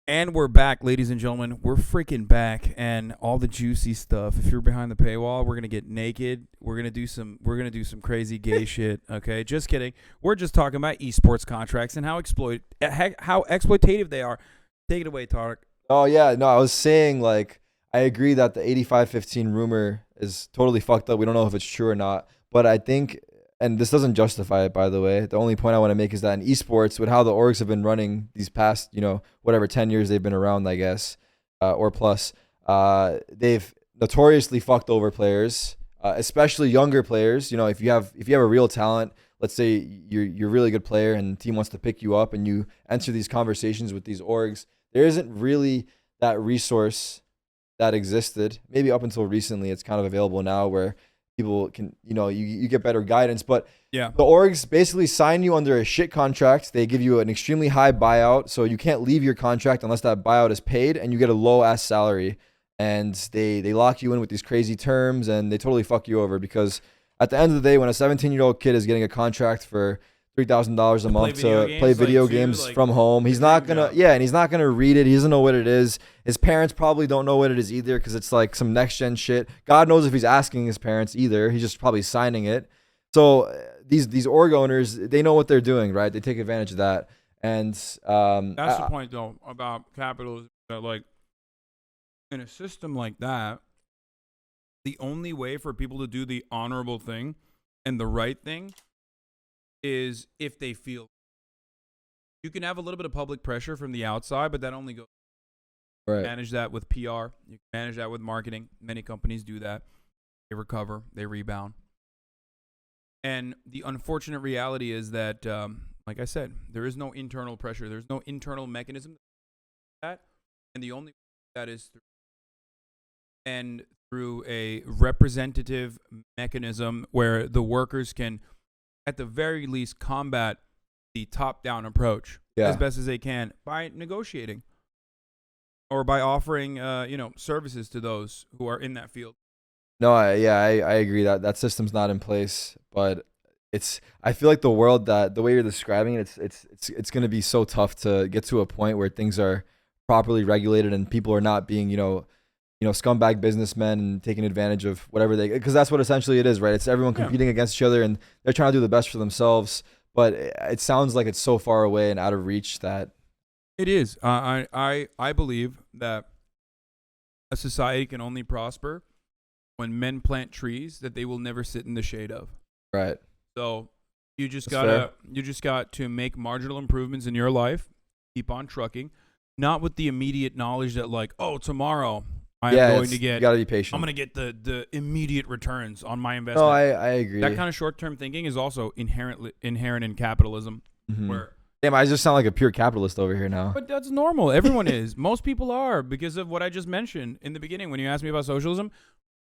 And we're back, ladies and gentlemen. We're freaking back, and all the juicy stuff. If you're behind the paywall, we're gonna get naked. We're gonna do some. We're gonna do some crazy gay shit. Okay, just kidding. We're just talking about esports contracts and how exploitative they are. Take it away, Tarik. Oh yeah, no, I was saying like I agree that the 85-15 rumor is totally fucked up. We don't know if it's true or not, but I think, and this doesn't justify it, by the way. The only point I want to make is that in esports, with how the orgs have been running these past, whatever 10 years they've been around, I guess, or plus, they've notoriously fucked over players, especially younger players. If you have a real talent, let's say you're a really good player and the team wants to pick you up, and you enter these conversations with these orgs, there isn't really that resource that existed. Maybe up until recently, it's kind of available now where people can, you get better guidance. But Yeah. the orgs basically sign you under a shit contract. They give you an extremely high buyout, so you can't leave your contract unless that buyout is paid, and you get a low ass salary. And they lock you in with these crazy terms, and they totally fuck you over, because at the end of the day, when a 17-year-old kid is getting a contract for $3,000 a month to play video games from home, he's not gonna, and he's not gonna read it. He doesn't know what it is. His parents probably don't know what it is either, because it's like some next gen shit. God knows if he's asking his parents either. He's just probably signing it. So these org owners, they know what they're doing, right? They take advantage of that. And That's the point, though, about capitalism. That, like, in a system like that, the only way for people to do the honorable thing and the right thing is if they feel. You can have a little bit of public pressure from the outside, but that only goes. right. Manage that with PR. You can manage that with marketing. Many companies do that. They recover. They rebound. And the unfortunate reality is that, like I said, there is no internal pressure. There's no internal mechanism that, and the only way that is through a representative mechanism where the workers can, at the very least, combat the top-down approach as best as they can by negotiating or by offering, services to those who are in that field. No, I agree that system's not in place, but I feel like the way you're describing it, it's going to be so tough to get to a point where things are properly regulated and people are not being, scumbag businessmen and taking advantage of whatever because that's what essentially it is, right? It's everyone competing against each other, and they're trying to do the best for themselves, but it sounds like it's so far away and out of reach that it is. I believe that a society can only prosper when men plant trees that they will never sit in the shade of. Right. So you just got to make marginal improvements in your life, keep on trucking, not with the immediate knowledge that, like, oh, tomorrow I'm going to get. You gotta be patient. I'm going to get the immediate returns on my investment. No, I agree. That kind of short-term thinking is also inherent in capitalism. Mm-hmm. Where, damn, I just sound like a pure capitalist over here now. but that's normal. Everyone is. Most people are, because of what I just mentioned in the beginning when you asked me about socialism.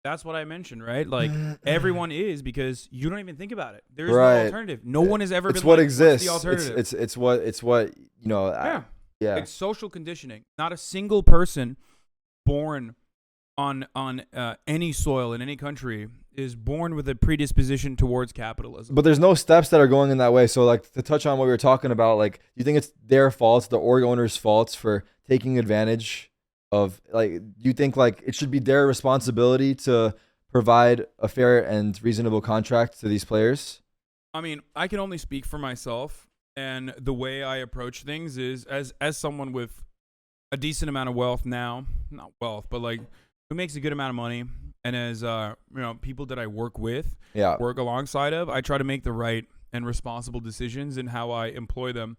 That's what I mentioned, right? Like, everyone is, because you don't even think about it. There's no alternative. No one has ever been. It's what like, exists. What's the alternative? It's what Yeah. Yeah. It's social conditioning. Not a single person born on any soil in any country is born with a predisposition towards capitalism. But there's no steps that are going in that way. So, like, to touch on what we were talking about, like, do you think it's their faults, the org owners' faults for taking advantage of, like, do you think, like, it should be their responsibility to provide a fair and reasonable contract to these players? I mean, I can only speak for myself, and the way I approach things is as someone with a decent amount of wealth now, not wealth, but like who makes a good amount of money, and as people that I work with, work alongside of, I try to make the right and responsible decisions in how I employ them.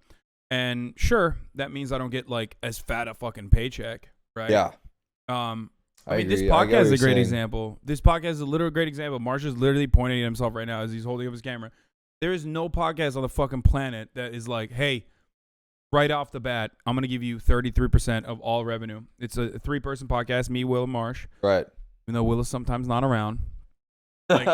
And sure, that means I don't get like as fat a fucking paycheck, right? Yeah. I mean, this podcast is a great example. This podcast is a literal great example. Marsha's literally pointing at himself right now as he's holding up his camera. There is no podcast on the fucking planet that is like, hey, right off the bat, I'm going to give you 33% of all revenue. It's a 3-person podcast, me, Will, and Marsh. Right. Even though Will is sometimes not around. Like,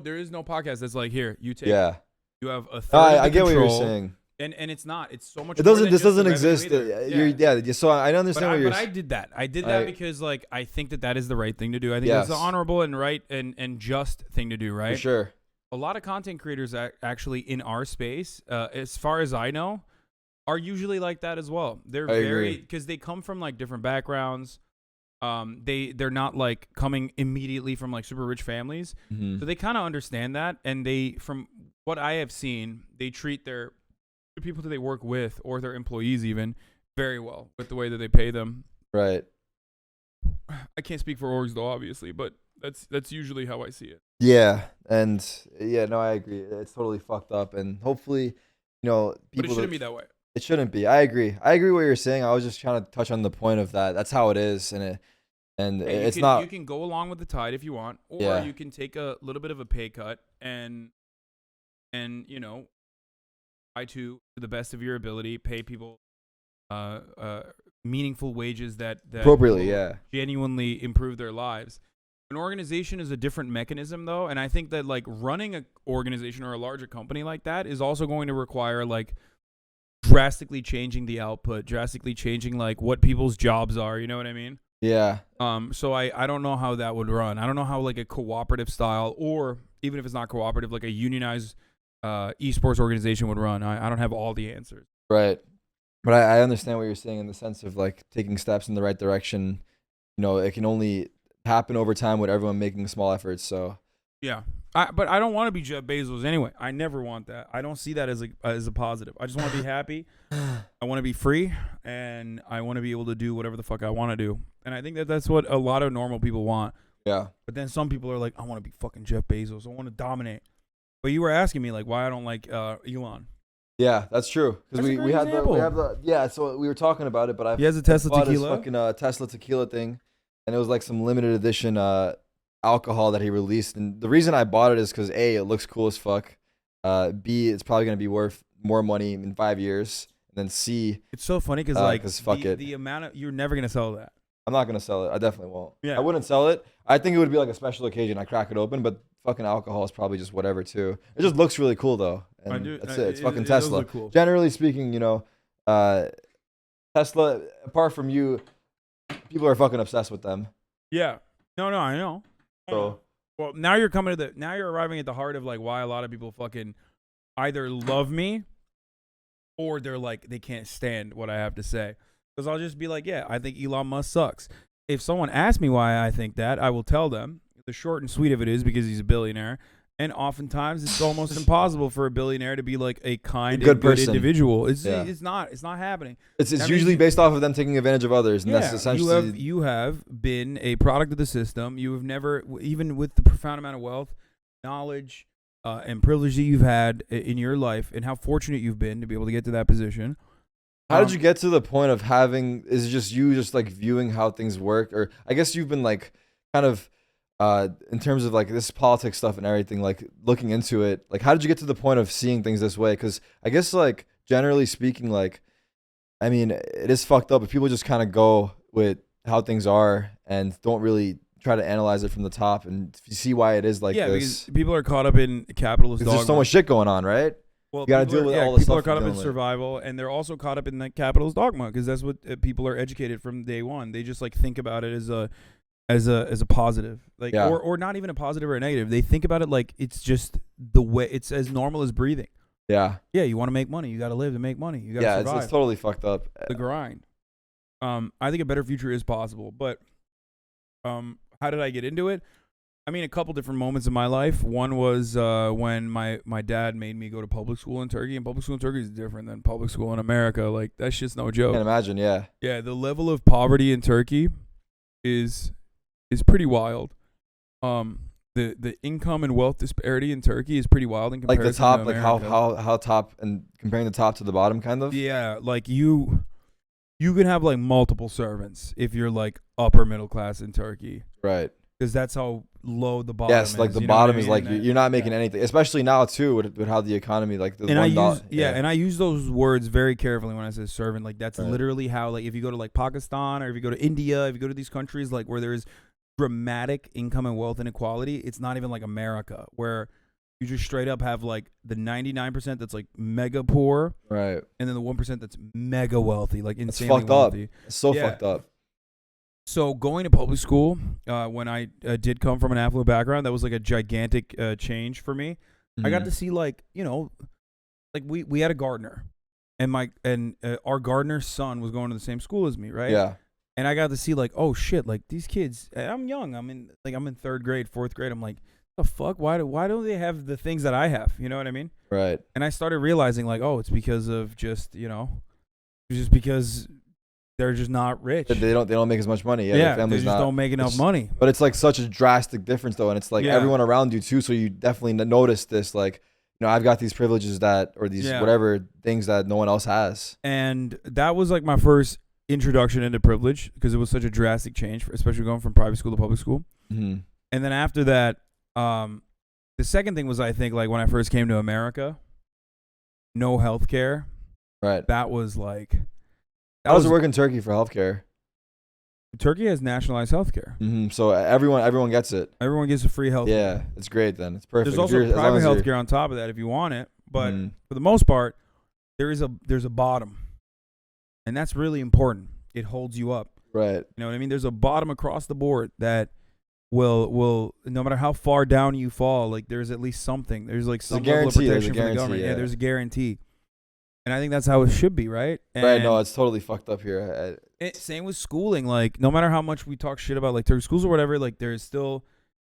there is no podcast that's like, here, you take it. You have a third of the I get control, what you're saying. And it's not. It's so much It more doesn't. than This just the doesn't exist. revenue So I understand what you're. But I did that. I did that because, like, I think that is the right thing to do. I think it's the honorable and right and just thing to do, right? For sure. A lot of content creators actually in our space, as far as I know, are usually like that as well. They're I very agree. because they come from like different backgrounds. They're not like coming immediately from like super rich families, so they kind of understand that, and they, from what I have seen, they treat the people that they work with or their employees even very well with the way that they pay them. Right. I can't speak for orgs though, obviously, but that's usually how I see it. Yeah, and yeah, no, I agree. It's totally fucked up, and hopefully, people. But it shouldn't be that way. It shouldn't be. I agree. I agree what you're saying. I was just trying to touch on the point of that. That's how it is, and it's not. You can go along with the tide if you want, or Yeah. you can take a little bit of a pay cut and try to the best of your ability, pay people meaningful wages that Appropriately, will yeah. genuinely improve their lives. An organization is a different mechanism, though, and I think that like running an organization or a larger company like that is also going to require like drastically changing the output, drastically changing like what people's jobs are. You know what I mean? Yeah. So I don't know how that would run. I don't know how like a cooperative style, or even if it's not cooperative, like a unionized esports organization would run. I don't have all the answers. Right. But I understand what you're saying in the sense of like taking steps in the right direction. It can only happen over time with everyone making small efforts. So yeah, but I don't want to be Jeff Bezos anyway. I never want that. I don't see that as a positive. I just want to be happy. I want to be free, and I want to be able to do whatever the fuck I want to do. And I think that that's what a lot of normal people want. Yeah. But then some people are like, I want to be fucking Jeff Bezos. I want to dominate. But you were asking me like why I don't like Elon. Yeah, that's true. Because That's a we great have the yeah. So we were talking about it, but He has a Tesla bought his tequila. fucking Tesla tequila thing, and it was like some limited edition alcohol that he released. And the reason I bought it is because A, it looks cool as fuck. B, it's probably gonna be worth more money in 5 years. And then C, It's so funny because fuck it. the amount of you're never gonna sell that. I'm not gonna sell it. I definitely won't. Yeah. I wouldn't sell it. I think it would be like a special occasion. I crack it open, but fucking alcohol is probably just whatever too. It just looks really cool though. And I do. that's it. It's fucking it does Tesla. look cool. Generally speaking, Tesla, apart from you, people are fucking obsessed with them. Yeah. No, I know. So Well, now you're arriving at the heart of like why a lot of people fucking either love me or they're like they can't stand what I have to say. Because I'll just be like, yeah, I think Elon Musk sucks. If someone asks me why I think that, I will tell them. The short and sweet of it is because he's a billionaire. And oftentimes it's almost impossible for a billionaire to be like a kind and good individual. It's not happening. It's usually based off of them taking advantage of others, and that's essentially you have been a product of the system. You have never, even with the profound amount of wealth, knowledge, and privilege that you've had in your life, and how fortunate you've been to be able to get to that position. How did you get to the point of having? Is it just you just like viewing how things work, or I guess you've been like kind of. In terms of like this politics stuff and everything, like looking into it, like how did you get to the point of seeing things this way? Because I guess like generally speaking, like I mean, it is fucked up if people just kind of go with how things are and don't really try to analyze it from the top and see why it is like this. Because people are caught up in capitalist dogma. There's so much shit going on, right? Well, you got to deal with all the people stuff. People are caught up in survival, and they're also caught up in that capitalist dogma because that's what people are educated from day one. They just like think about it as a positive, like or not even a positive or a negative. They think about it like it's just the way it's as normal as breathing. Yeah, you want to make money, you got to live to make money. You got to survive. It's totally fucked up. The grind. I think a better future is possible, but how did I get into it? I mean, a couple different moments in my life. One was when my dad made me go to public school in Turkey, and public school in Turkey is different than public school in America. Like that shit's no joke. I can imagine, yeah. Yeah, the level of poverty in Turkey is pretty wild. The income and wealth disparity in Turkey is pretty wild in comparison. Like the top, to like America. how top and comparing the top to the bottom, kind of. Yeah, like you can have like multiple servants if you're like upper middle class in Turkey, right? Because that's how low the bottom is. Yes, like the bottom is like you're not making anything, especially now too with how the economy like. And I use those words very carefully when I say servant. Like that's literally how like if you go to like Pakistan or if you go to India, if you go to these countries like where there's dramatic income and wealth inequality, it's not even like America where you just straight up have like the 99% that's like mega poor, right, and then the 1% that's mega wealthy, like insanely fucked wealthy. Up. It's so fucked up. So going to public school, when I did come from an affluent background, that was like a gigantic change for me. Mm-hmm. I got to see like, like we had a gardener, and our gardener's son was going to the same school as me, right? Yeah. And I got to see like, oh shit, like these kids. I'm young. I'm in 3rd grade, 4th grade. I'm like, the fuck? Why don't they have the things that I have? You know what I mean? Right. And I started realizing like, oh, it's because of just because they're just not rich. They don't make as much money. Yeah, Yeah, their they family's just don't make enough money. But it's like such a drastic difference though, and it's like Yeah. everyone around you too. So you definitely notice this, like, I've got these privileges or these whatever things that no one else has. And that was like my first introduction into privilege because it was such a drastic change, especially going from private school to public school. Mm-hmm. And then after that, the second thing was, I think, like when I first came to America, no healthcare. Right. That was like. How does it work in Turkey for healthcare? Turkey has nationalized healthcare. Mm-hmm. So everyone gets it. Everyone gets a free healthcare. Yeah, it's great then. It's perfect. There's also private healthcare on top of that if you want it, but for the most part, there's a bottom, and that's really important. It holds you up. Right. You know what I mean? There's a bottom across the board that will no matter how far down you fall, like there's at least something. There's like some level of protection from the government. Yeah, there's a guarantee. And I think that's how it should be, right? And right. No, it's totally fucked up here. Same with schooling. Like, no matter how much we talk shit about like Turkish schools or whatever, like there's still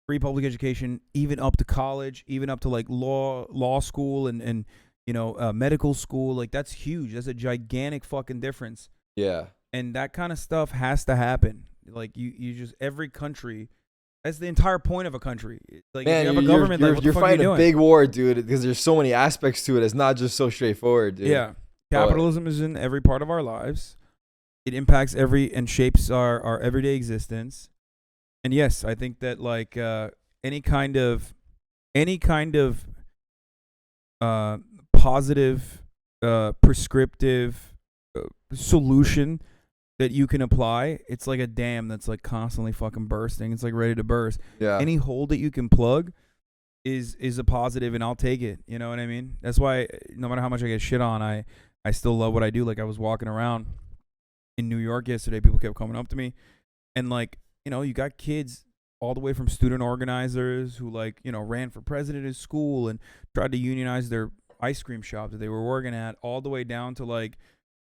free public education, even up to college, even up to like law school and medical school. Like that's huge. That's a gigantic fucking difference. Yeah. And that kind of stuff has to happen. Like you just every country. That's the entire point of a country. Like, man, if you have a government, you're fighting a big war, dude, because there's so many aspects to it. It's not just so straightforward, dude. Yeah. Capitalism is in every part of our lives. It impacts and shapes our everyday existence. And yes, I think that like any kind of positive, prescriptive solution that you can apply, it's like a dam that's like constantly fucking bursting. It's like ready to burst. Yeah. Any hole that you can plug is a positive, and I'll take it. You know what I mean? That's why no matter how much I get shit on, I still love what I do. Like I was walking around in New York yesterday, people kept coming up to me, and like, you got kids all the way from student organizers who like, ran for president of school and tried to unionize their ice cream shop that they were working at, all the way down to like,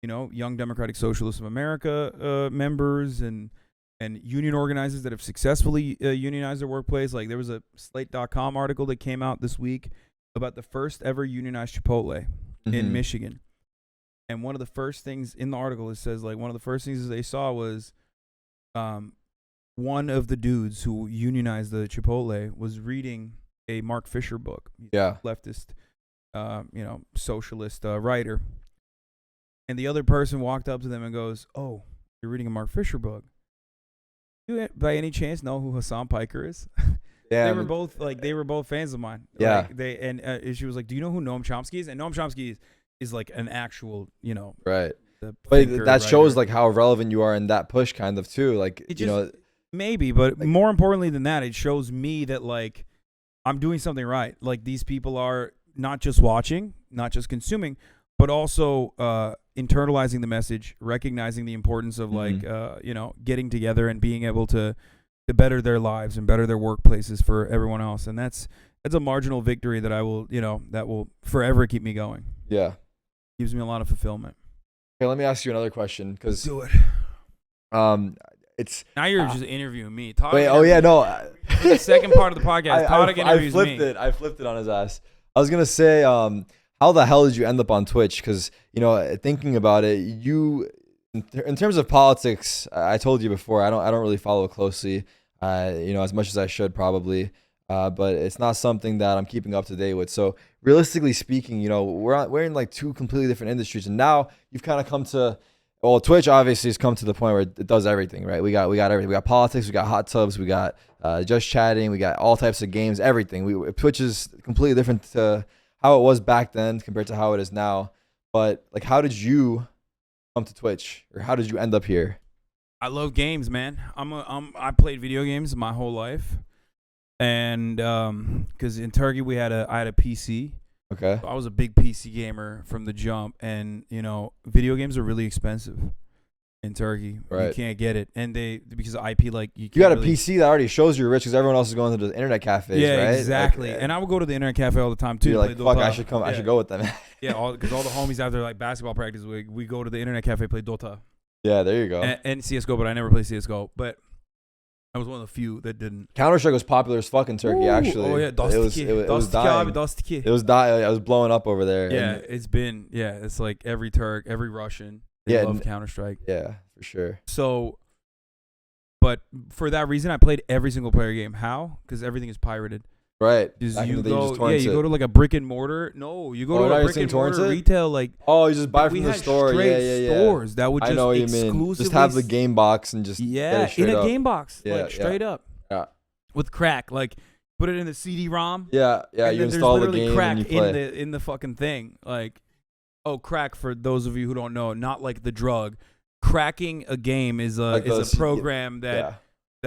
Young Democratic Socialists of America members and union organizers that have successfully unionized their workplace. Like there was a Slate.com article that came out this week about the first ever unionized Chipotle in Michigan. And one of the first things in the article, it says like one of the first things they saw was one of the dudes who unionized the Chipotle was reading a Mark Fisher book. He's a leftist, socialist writer. And the other person walked up to them and goes, "Oh, you're reading a Mark Fisher book. Do you by any chance know who Hasan Piker is?" Yeah, they were both fans of mine. Yeah. Like she was like, "Do you know who Noam Chomsky is?" And Noam Chomsky is like an actual, right. But that shows like how relevant you are in that push, kind of too. Like maybe, but like, more importantly than that, it shows me that like I'm doing something right. Like these people are not just watching, not just consuming, but also internalizing the message, recognizing the importance of like getting together and being able to better their lives and better their workplaces for everyone else. And that's a marginal victory that I will that will forever keep me going. Yeah, gives me a lot of fulfillment. Okay, let me ask you another question because do it. It's now you're just interviewing me. Wait, oh yeah, no. For the second part of the podcast, Tarik interviews me. I flipped it on his ass. I was gonna say, how the hell did you end up on Twitch? Because thinking about it, in terms of politics, I told you before, I don't really follow closely, as much as I should probably, but it's not something that I'm keeping up to date with. So realistically speaking, we're in like two completely different industries, and now you've kind of come to. Well, Twitch obviously has come to the point where it does everything, right? We got everything. We got politics, we got hot tubs, we got just chatting, we got all types of games, everything. Twitch is completely different to how it was back then compared to how it is now. But like, how did you come to Twitch, or how did you end up here? I love games, man. I played video games my whole life, and because in Turkey I had a PC. Okay. So I was a big PC gamer from the jump, and video games are really expensive in Turkey. Right. You can't get it, and because of IP, like you got a really, PC that already shows you're rich because everyone else is going to the internet cafes, yeah, right? exactly. Like, and I would go to the internet cafe all the time too. you're like, play fuck, Dota. I should come. I should go with them. Yeah, because all the homies after like basketball practice, we go to the internet cafe, play Dota. Yeah, there you go. And CS:GO, but I never played CS:GO. But I was one of the few that didn't. Counter-Strike was popular as fuck in Turkey, actually. Oh yeah, it was dying. It was dying. I was blowing up over there. Yeah, and it's like every Turk, every Russian, they love Counter-Strike. Yeah, for sure. So, but for that reason, I played every single player game. How? Because everything is pirated. Right. You go to like a brick and mortar. No, you go to a brick and mortar retail. Like, you just buy from the store. Yeah. Stores that would just exclusively just have the game box and just get it in a up. game box, Yeah, like straight up. Yeah. With crack, like put it in the CD-ROM. Yeah. And you install the game crack and you play. in the fucking thing. Like, crack, for those of you who don't know, not like the drug. Cracking a game is a program that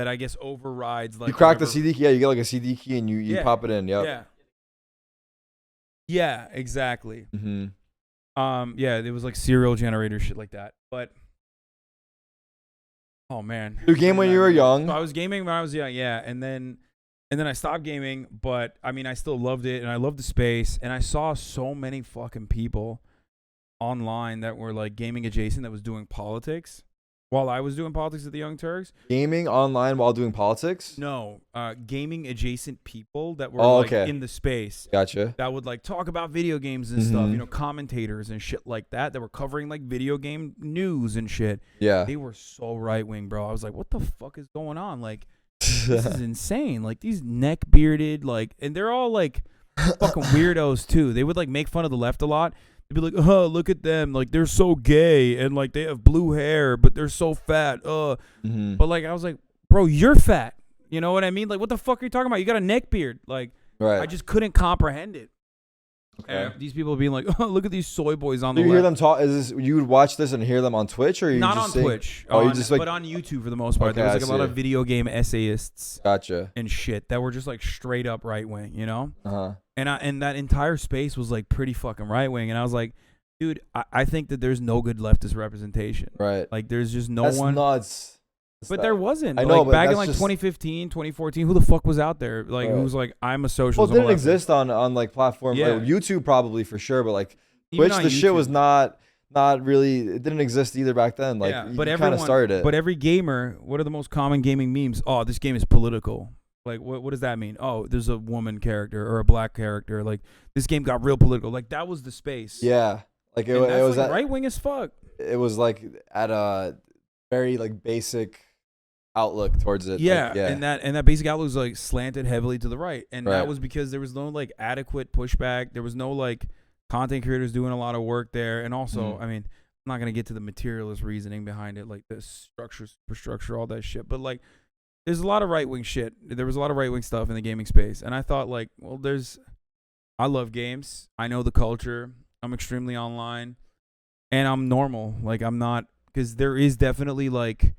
I guess overrides, like, you crack the CD key. Yeah, you get like a CD key and you pop it in. Yep. Yeah, exactly. Mm-hmm. There was like serial generator shit like that. But oh man, you game when you were young. So I was gaming when I was young, yeah, and then I stopped gaming. But I mean, I still loved it, and I loved the space, and I saw so many fucking people online that were like gaming adjacent that was doing politics. While I was doing politics at the Young Turks. Gaming online while doing politics? No, gaming adjacent people that were in the space. Gotcha. That would like talk about video games and stuff, commentators and shit like that were covering like video game news and shit. Yeah. They were so right wing, bro. I was like, what the fuck is going on? Like, this is insane. Like, these neck bearded, like, and they're all like fucking weirdos too. They would like make fun of the left a lot. They'd be like, oh, look at them. Like, they're so gay. And, like, they have blue hair, but they're so fat. But, like, I was like, bro, you're fat. You know what I mean? Like, what the fuck are you talking about? You got a neck beard. Like, I just couldn't comprehend it. Okay. And these people being like, oh, look at these soy boys on the left. You hear them talk? You would watch this and hear them on Twitch? Or you not just on Twitch. But on YouTube for the most part. Okay, there was like a lot of video game essayists. Gotcha. And shit that were just, like, straight up right wing, you know? Uh-huh. And that entire space was like pretty fucking right wing, and I was like, dude, I think that there's no good leftist representation. Right. Like, there's just no that's one. Nuts. But there wasn't. I know, like, but back in like 2015, 2014, who the fuck was out there? Like, who was like, I'm a socialist. Well, it didn't exist on like platform. Yeah. Like, YouTube probably for sure, but like Twitch, the shit was not really. It didn't exist either back then. Like, but you kind of started it. But every gamer, what are the most common gaming memes? Oh, this game is political. Like, what does that mean? Oh, there's a woman character or a black character. Like, this game got real political. Like, that was the space. Yeah. Like, it was like right wing as fuck. It was like at a very like basic outlook towards it. Yeah. Like, yeah. And that basic outlook was like slanted heavily to the right. And that was because there was no like adequate pushback. There was no like content creators doing a lot of work there. And also, I mean, I'm not going to get to the materialist reasoning behind it, like the structure, superstructure, all that shit. But like, there's a lot of right-wing shit. There was a lot of right-wing stuff in the gaming space. And I thought, like, well, I love games. I know the culture. I'm extremely online. And I'm normal. Like, I'm not, because there are definitely leftist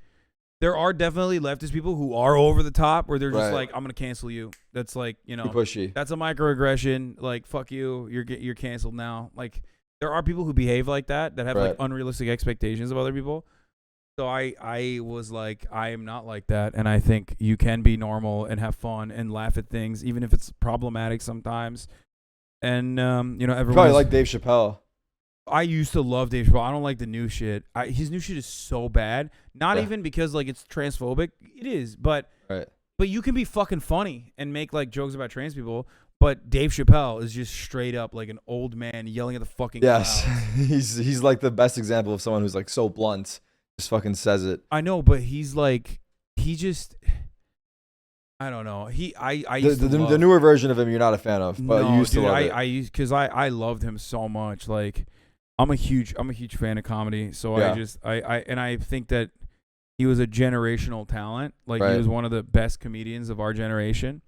people who are over the top where they're just like, I'm going to cancel you. That's like, you know, pushy. That's a microaggression. Like, fuck you. You're canceled now. Like, there are people who behave like that have like unrealistic expectations of other people. So I was like, I am not like that, and I think you can be normal and have fun and laugh at things, even if it's problematic sometimes. And you know, everyone probably like Dave Chappelle. I used to love Dave Chappelle. I don't like the new shit. His new shit is so bad. Not even because like it's transphobic. It is, but you can be fucking funny and make like jokes about trans people. But Dave Chappelle is just straight up like an old man yelling at the fucking clouds. he's like the best example of someone who's like so blunt. Just fucking says it. I know, but he's like, I don't know. The newer version of him you're not a fan of, but you used to love it. Because I loved him so much. Like, I'm a huge fan of comedy. So I think that he was a generational talent. Like, he was one of the best comedians of our generation.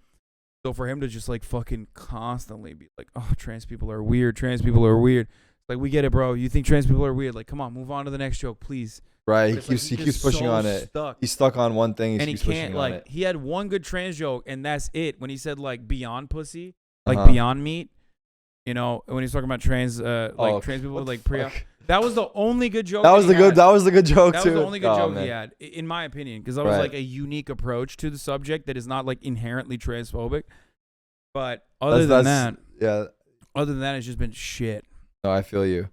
So for him to just like fucking constantly be like, oh, trans people are weird. Like, we get it, bro. You think trans people are weird? Like, come on, move on to the next joke, please. Right, he keeps pushing on it. He's stuck on one thing. And he can't, like, he had one good trans joke, and that's it. When he said, like, beyond pussy, like, beyond meat, you know, when he's talking about trans, trans people, like, That was the only good joke. That was the good. That was the good joke That too. was the only good joke man. he had, in my opinion, because that was Right. like a unique approach to the subject that is not like inherently transphobic. But other than that, yeah. Other than that, it's just been shit. No, I feel you.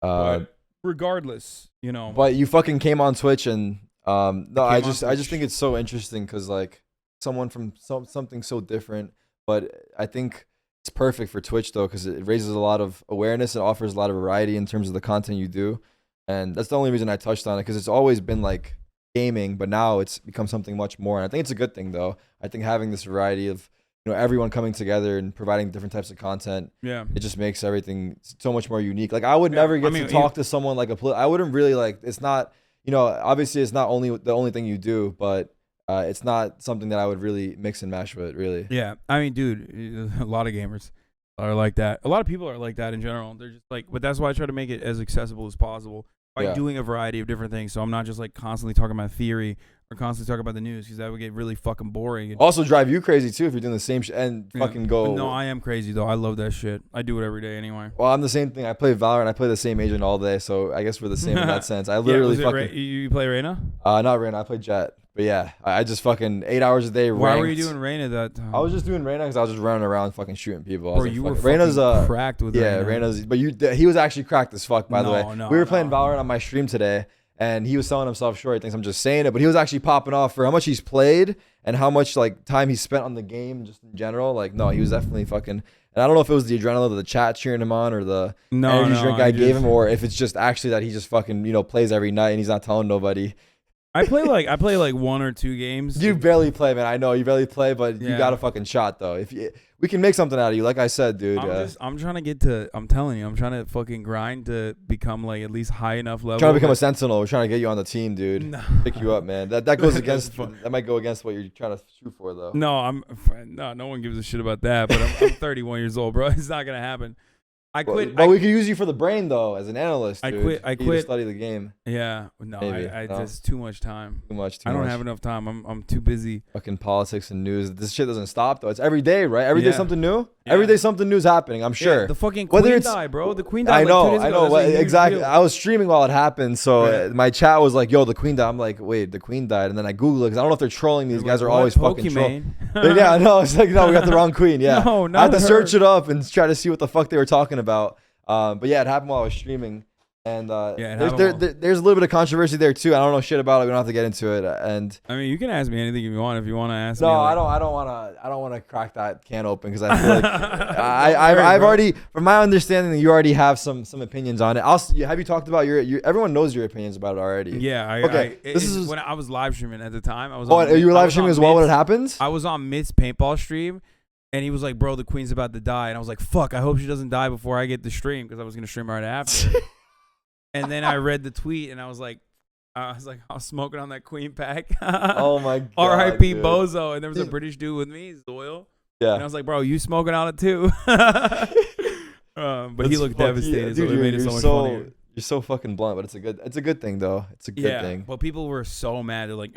But regardless, you know. But you fucking came on Twitch and no, I just Twitch. think it's so interesting because like someone from something so different, but I think it's perfect for Twitch though because it raises a lot of awareness and offers a lot of variety in terms of the content you do, and that's the only reason I touched on it because it's always been like gaming, but now it's become something much more, and I think it's a good thing though. I think having this variety of everyone coming together and providing different types of content, it just makes everything so much more unique. Like I would never get to talk to someone like I wouldn't really like. It's not obviously it's not only the only thing you do, but it's not something that I would really mix and match with, really. Yeah, I mean, dude, a lot of gamers are like that. A lot of people are like that in general. They're just like, but that's why I try to make it as accessible as possible by doing a variety of different things. So I'm not just like constantly talking about theory or constantly talking about the news because that would get really fucking boring. And also drive you crazy too if you're doing the same shit and fucking go. But no, I am crazy though. I love that shit. I do it every day anyway. Well, I'm the same thing. I play Valorant. I play the same agent all day, so I guess we're the same in that sense. I literally you play Reyna? Not Reyna. I play Jet. But yeah, I just fucking 8 hours a day. Why were you doing Reyna that time? I was just doing Reyna because I was just running around fucking shooting people. Bro, you were Reyna's cracked with Reyna. Reyna's. But he was actually cracked as fuck. By the way, we were playing Valorant on my stream today, and he was selling himself short. He thinks I'm just saying it, but he was actually popping off for how much he's played and how much like time he spent on the game just in general. Like, no, he was definitely fucking. And I don't know if it was the adrenaline of the chat cheering him on or the energy drink I gave him, or if it's just actually that he just fucking plays every night and he's not telling nobody. I play like 1 or 2 games. You barely play, man. I know you barely play, but you got a fucking shot though. We can make something out of you, like I said, dude. I'm trying to get to. I'm telling you, I'm trying to fucking grind to become like at least high enough level. Trying to become a sentinel. We're trying to get you on the team, dude. No. Pick you up, man. That goes against. That might go against what you're trying to shoot for, though. No, no one gives a shit about that. But I'm 31 years old, bro. It's not gonna happen. I quit. But we could use you for the brain though, as an analyst. Dude. I quit. To study the game. Yeah, no, I just too much time. Too much. I don't have enough time. I'm too busy. Fucking politics and news. This shit doesn't stop though. It's every day, right? Every day something new. Yeah. Every day something new's happening. I'm sure. Yeah, the fucking Queen died, bro. The Queen died. I know. Like 2 days ago. Well, exactly. I was streaming while it happened, so my chat was like, "Yo, the Queen died." I'm like, "Wait, the Queen died?" And then I Google it because I don't know if they're trolling. These guys are always fucking trolling. Yeah, no, it's like no, we got the wrong Queen. Yeah, no, I had to search it up and try to see what the fuck they were talking about. But yeah, it happened while I was streaming, and there's a little bit of controversy there too. I don't know shit about it. We don't have to get into it. And I mean, you can ask me anything if you want. If you want to ask me, no, I don't want to crack that can open because I feel like I've already, from my understanding, you already have some opinions on it. Have you talked about your? Everyone knows your opinions about it already. Yeah. Okay. This is when I was live streaming at the time. You were live streaming as well when it happens? I was on Myth's paintball stream. And he was like, "Bro, the Queen's about to die." And I was like, "Fuck, I hope she doesn't die before I get the stream," because I was gonna stream right after. And then I read the tweet, and I was like, I was smoking on that Queen pack. Oh my god. R.I.P. Bozo. And there was a British dude with me, Zoil. Yeah. And I was like, "Bro, you smoking on it too?" But he looked devastated, so it made it so much funnier. You're so fucking blunt, but it's a good thing though. It's a good thing. But people were so mad. They're like,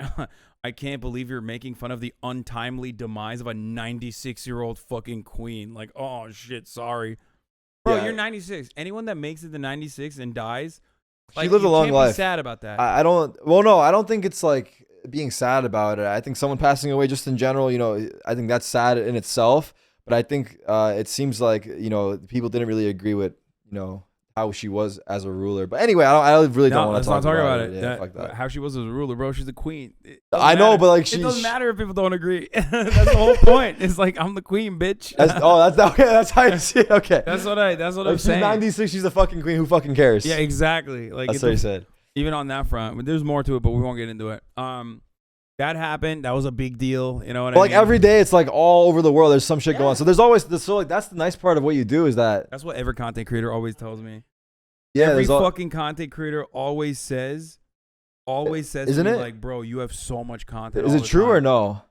I can't believe you're making fun of the untimely demise of a 96-year-old fucking queen. Like, oh shit, sorry. Bro, you're 96. Anyone that makes it to 96 and dies, like, she lived a long life. Be sad about that. I don't think it's like being sad about it. I think someone passing away just in general, I think that's sad in itself. But I think it seems like, people didn't really agree with, how she was as a ruler. But anyway, I really don't want to talk about it. Yeah, fuck that. How she was as a ruler, bro. She's the queen. I know, but like it doesn't matter if people don't agree. That's the whole point. It's like, I'm the queen, bitch. That's okay. That's how you see it. Okay. That's what I'm saying. She's 96. She's the fucking queen. Who fucking cares? Yeah, exactly. Like, that's what he said. Even on that front, but there's more to it, but we won't get into it. That happened. That was a big deal. You know what I mean? Like every day, it's like all over the world. There's some shit going on. So there's always this. So like that's the nice part of what you do is that. That's what every content creator always tells me. Yeah, every fucking content creator always says isn't to me, it? Like, bro, you have so much content. Is it true or no?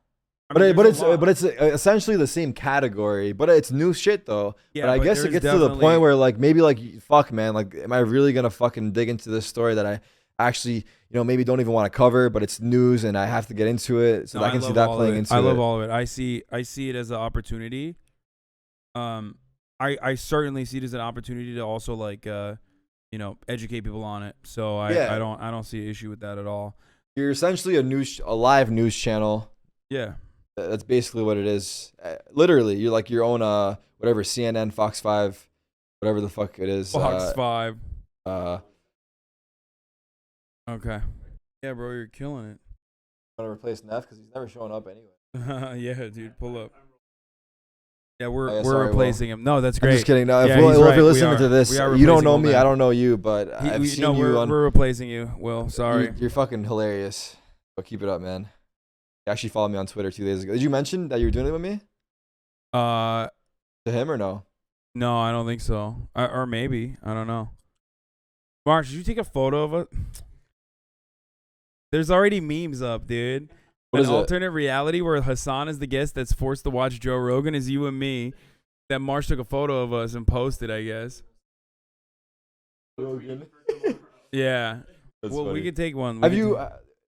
But it's essentially the same category, but it's new shit though. Yeah, but I guess it gets to the point where like maybe like fuck man, like am I really gonna fucking dig into this story that I actually maybe don't even want to cover, but it's news and I have to get into it, so I can see that playing into it. I love all of it. I see it as an opportunity. I certainly see it as an opportunity to also like you know, educate people on it. So I don't see an issue with that at all. You're essentially a live news channel. Yeah. That's basically what it is. Literally, you're like your own whatever, CNN, Fox 5, whatever the fuck it is. Fox 5. Okay. Yeah, bro, you're killing it. Want to replace Neff because he's never showing up anyway. Yeah, dude, pull up. Yeah, we're sorry, replacing him. No, that's great. I'm just kidding. No, Yeah, if he's right. you're listening We to this, are you don't know replacing me. Will I now. don't know you, but I've seen you on. We're replacing you, Will. Sorry. You're fucking hilarious. But keep it up, man. You actually followed me on Twitter 2 days ago. Did you mention that you were doing it with me? To him or no? No, I don't think so. Or maybe. I don't know. Mark, did you take a photo of it? There's already memes up, dude. What is it? Alternate reality where Hasan is the guest that's forced to watch Joe Rogan is you and me. That Marsh took a photo of us and posted, I guess. Rogan. Yeah. That's well, funny. we could take one. Have you?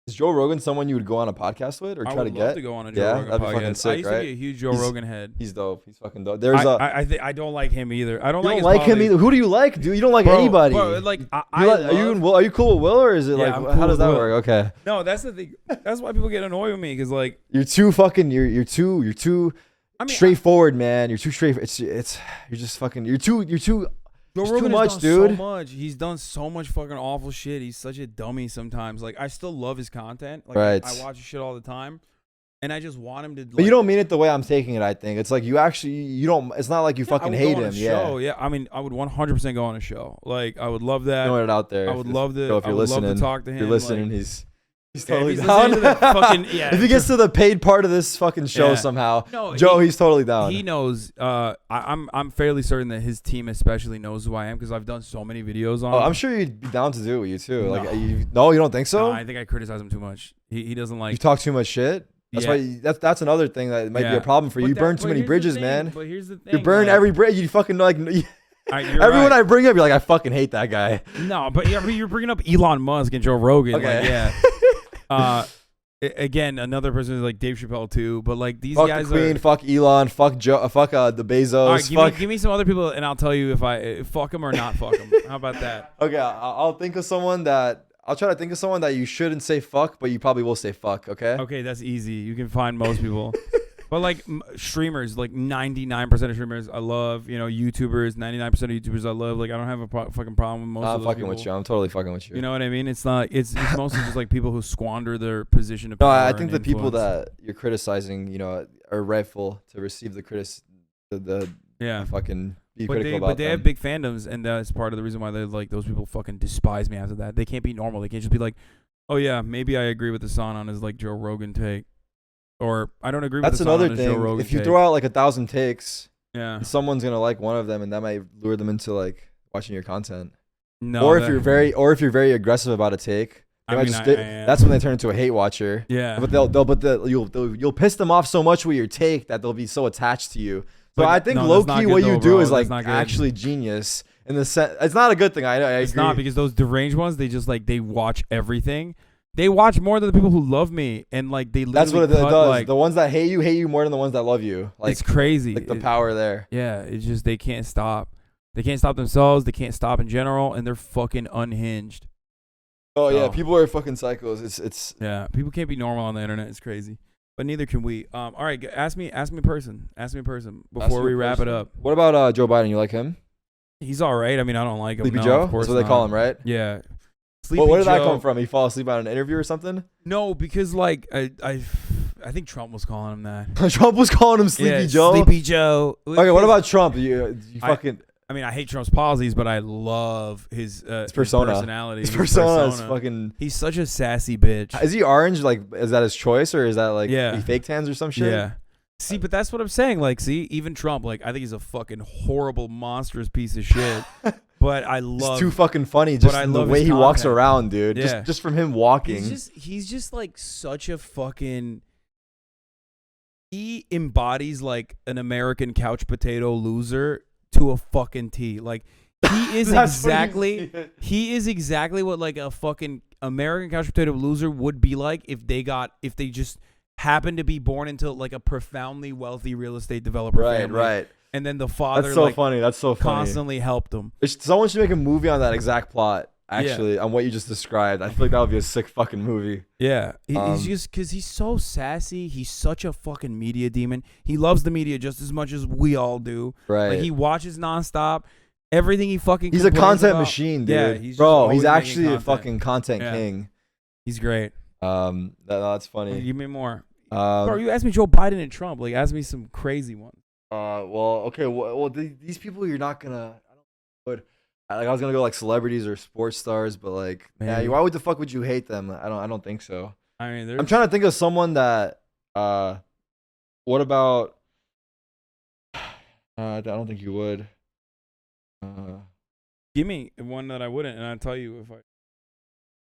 Is Joe Rogan someone you would go on a podcast with or I try to would get? love to go on a Joe Rogan that'd be podcast. fucking I sick, used right? to be a huge Joe Rogan head. He's dope. He's fucking dope. There's I don't like him either. I don't you like. don't like him either. Who do you like, dude? You don't like anybody. Bro, like are you cool with Will or is it Yeah, like I'm how cool does with that Will. work? Okay. No, that's the thing. That's why people get annoyed with me because like You're too fucking. You're too I mean, straightforward, man. You're too straight. It's you're just fucking. You're too. Joe It's Rogan too has much, done dude. so much. He's done so much fucking awful shit. He's such a dummy sometimes. Like I still love his content. Like Right. I watch his shit all the time, and I just want him to. But you don't mean it the way I'm taking it. I think it's like you don't. It's not like you fucking hate him. Show. Yeah. I mean, I would 100% go on a show. Like I would love that. Throwing it out there. I would love to. So if I you're would listening, love to talk to him. If you're listening, like, he's yeah, if totally he's down. listening to the fucking, yeah, if he gets to the paid part of this fucking show Yeah. somehow, No, Joe, he's totally down. He knows. I'm fairly certain that his team especially knows who I am because I've done so many videos on. Oh, him. I'm sure you'd be down to do it with you too. No. Like, you don't think so? No, I think I criticize him too much. He doesn't like. You talk too much shit. That's Yeah. why. That's another thing that might be a problem for you. You burn too many bridges, man. But here's the thing. You burn like, every bridge. You fucking like. you're Everyone right. I bring up, you're like, I fucking hate that guy. No, but you're bringing up Elon Musk and Joe Rogan. Okay. Like, yeah. Again, another person is like Dave Chappelle too. But like these Fuck guys the Queen. are. Fuck Elon. Fuck Joe. Fuck the Bezos. All right, fuck. give me some other people, and I'll tell you if I fuck them or not fuck them. How about that? Okay, I'll think of someone that. I'll try to think of someone that you shouldn't say fuck, but you probably will say fuck. Okay. Okay, that's easy. You can find most people. But like streamers, like 99% of streamers I love. You know, YouTubers, 99% of YouTubers I love. Like I don't have a fucking problem with most of I'm those fucking people. with you. I'm totally fucking with you. You know what I mean? It's not. It's mostly just like people who squander their position of No, power. I think and the people influence. that you're criticizing, you know, are rightful to receive the Yeah. fucking be But critical they, about but they them. have big fandoms, and that's part of the reason why they're like those people fucking despise me after that. They can't be normal. They can't just be like, oh yeah, maybe I agree with Hasan on his like Joe Rogan take, or I don't agree That's with Hasan another on his Joe thing. Rogan If you take. throw out like 1,000 takes, Yeah. someone's gonna like one of them, and that might lure them into like watching your content. No. or if you're very aggressive about a take, they might just am. that's when they turn into a hate watcher. Yeah. But you'll piss them off so much with your take that they'll be so attached to you. So But I think no, low that's not key good what you though, do bro. is That's like not good. actually genius in the sense. It's not a good thing. I agree. It's not because those deranged ones, they just like they watch everything. They watch more than the people who love me, and like they That's literally what it cut, does. Like, The ones that hate you more than the ones that love you. Like it's crazy. Like the power there. Yeah, it's just they can't stop. They can't stop themselves. They can't stop in general, and they're fucking unhinged. Oh yeah, So- people are fucking psychos. It's Yeah, people can't be normal on the internet. It's crazy, but neither can we. All right, ask me a person before we wrap it up. What about Joe Biden? You like him? He's all right. I mean, I don't like him. Sleepy no, Joe? of course That's what they call him, right? Yeah. Sleepy Well, where did that Joe- come from? He fall asleep on an interview or something? No, because like I think Trump was calling him that. Trump was calling him Sleepy Yeah, Joe. Sleepy Joe. Okay, what about Trump? You fucking I mean, I hate Trump's policies, but I love his persona. personality. his persona is fucking. He's such a sassy bitch. Is he orange? Like, is that his choice or is that like Yeah. he fake tans or some shit? Yeah. See, but that's what I'm saying. Like, see, even Trump, like, I think he's a fucking horrible, monstrous piece of shit. But I love. It's too fucking funny. Just I the love way his he walks content. around, dude. Yeah. Just from him walking. He's just like such a fucking. He embodies like an American couch potato loser to a fucking T. Like he is That's what exactly. He is exactly what like a fucking American couch potato loser would be like if they just happened to be born into like a profoundly wealthy real estate developer Right, family. right. and then the father That's so like funny. That's so funny. constantly helped him. Someone should make a movie on that exact plot. Actually, on what you just described, I feel like that would be a sick fucking movie. Yeah, he's just because he's so sassy. He's such a fucking media demon. He loves the media just as much as we all do. Right. Like he watches nonstop. Everything he fucking. He's a complains content about. machine, dude. Yeah, he's He's making actually a content. fucking content king. He's great. That's funny. Give me more. Bro, you asked me Joe Biden and Trump. Like, ask me some crazy ones. Well, okay. Well, these people you're not gonna. I was gonna go like celebrities or sports stars, but like, yeah, why would the fuck would you hate them? I don't think so. I mean, I'm trying to think of someone that. What about? I don't think you would. Give me one that I wouldn't, and I'll tell you if I.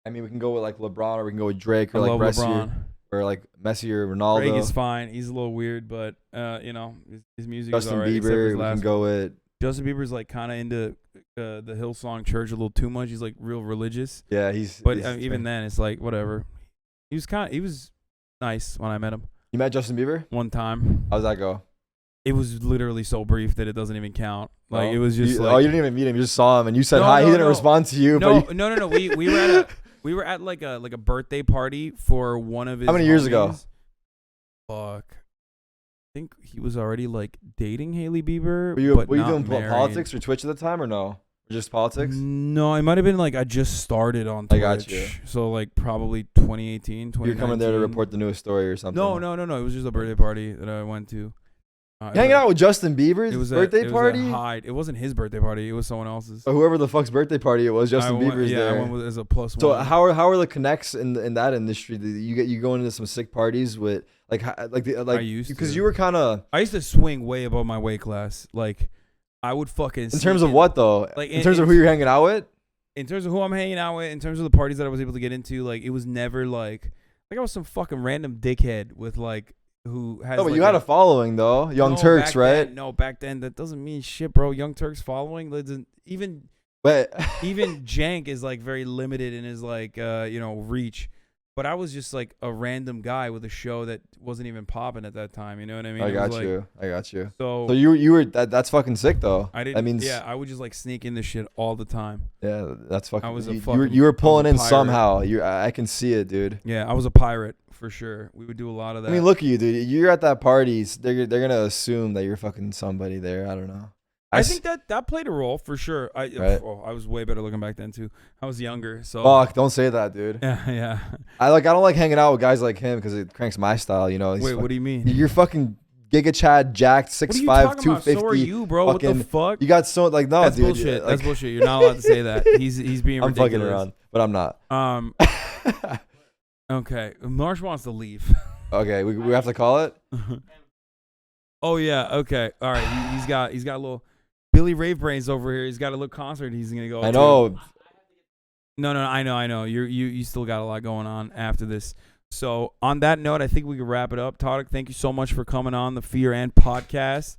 I mean, we can go with like LeBron, or we can go with Drake, or I like love Messi, LeBron. or like Messi or Ronaldo. Drake is fine. He's a little weird, but his music Justin is alright. Bieber, we can go with. Justin Bieber's like kind of into the Hillsong Church a little too much. He's like real religious. Yeah, But even then, it's like whatever. He was nice when I met him. You met Justin Bieber? One time. How's that go? It was literally so brief that it doesn't even count. Like it was just you didn't even meet him. You just saw him and you said hi. He didn't respond to you. No, but no. We were at like a birthday party for one of his. How many years ago? Fuck. I think he was already like dating Hailey Bieber. Were you not doing married. politics or Twitch at the time or no? Or just politics? No, it might have been like I just started on Twitch. I got you. So like probably 2018, 2019. You're coming there to report the newest story or something? No. It was just a birthday party that I went to. Hanging out with Justin Bieber's birthday party? It was a Hyde. It wasn't his birthday party. It was someone else's. Or whoever the fuck's birthday party it was, Justin Bieber's there. I went as a plus so one. how are the connects in that industry? You going into some sick parties with I used because to. you were kind of. I used to swing way above my weight class. Like I would fucking. In terms of what though? Like in terms of who you're hanging out with. In terms of who I'm hanging out with, in terms of the parties that I was able to get into, like it was never like I was some fucking random dickhead with like. Who has? No, but you had a following though, Young Turks, right? Back then that doesn't mean shit, bro. Young Turks following even Jank is like very limited in his like reach. But I was just like a random guy with a show that wasn't even popping at that time. You know what I mean? I got you. So you were that's fucking sick though. I didn't. That means I would just like sneak in this shit all the time. Yeah, that's fucking. I was you were pulling in somehow. I can see it, dude. Yeah, I was a pirate for sure. We would do a lot of that. I mean, look at you, dude. You're at that parties. They're gonna assume that you're fucking somebody there. I don't know. I think that played a role for sure. I was way better looking back then too. I was younger, so fuck. Don't say that, dude. Yeah. I don't like hanging out with guys like him because it cranks my style. You know. Wait, what do you mean? You're fucking Giga Chad, jacked, 6'5", 250. So are you, bro? What the fuck? You got so like no, that's dude. Bullshit. Like, that's bullshit. You're not allowed to say that. He's being ridiculous. I'm fucking around, but I'm not. Okay. Marsh wants to leave. Okay, we have to call it. Oh yeah. Okay. All right. He's got a little Billy Rave Brains over here. He's got a little concert. He's gonna go. I know. No. I know. You still got a lot going on after this. So on that note, I think we can wrap it up. Tarik, thank you so much for coming on the Fear and podcast.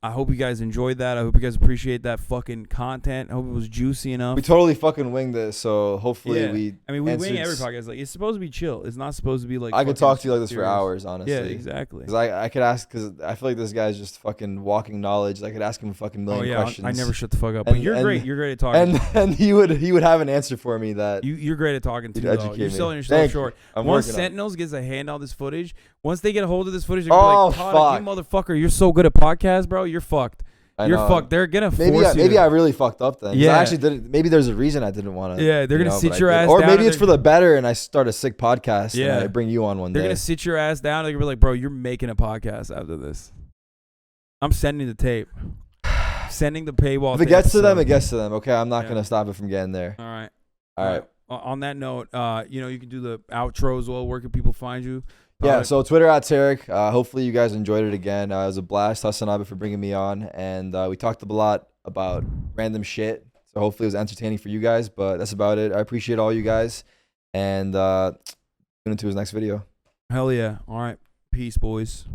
I hope you guys enjoyed that. I hope you guys appreciate that fucking content. I hope it was juicy enough. We totally fucking winged this, so hopefully we. I mean, we wing every podcast. Like it's supposed to be chill. It's not supposed to be like. I could talk to you like this for hours, honestly. Yeah, exactly. Because I could ask, because I feel like this guy's just fucking walking knowledge. I could ask him a fucking million questions. I never shut the fuck up. But you're great. You're great at talking. And he would have an answer for me that. You're great at talking too. You're selling yourself short. Once Sentinels gets a hand on this footage, once they get a hold of this footage, they're like, Tarik, you motherfucker, you're so good at podcasts, bro. You're fucked. You're fucked. They're gonna force you. Maybe I really fucked up then. Yeah. I actually didn't. Maybe there's a reason I didn't want to. Yeah, they're gonna sit your ass down. Or down. maybe it's for the better, and I start a sick podcast. Yeah, and I bring you on one day. They're gonna sit your ass down. They're gonna be like, bro, you're making a podcast after this. I'm sending the tape. Sending the paywall. If it gets to them, it gets to them. Okay, I'm not gonna stop it from getting there. All right. On that note, you can do the outro as well. Where can people find you? Yeah, so Twitter at Tarik. Hopefully you guys enjoyed it again. It was a blast. Hasan and Abi for bringing me on, and we talked a lot about random shit. So hopefully it was entertaining for you guys. But that's about it. I appreciate all you guys, and tune into his next video. Hell yeah! All right, peace, boys.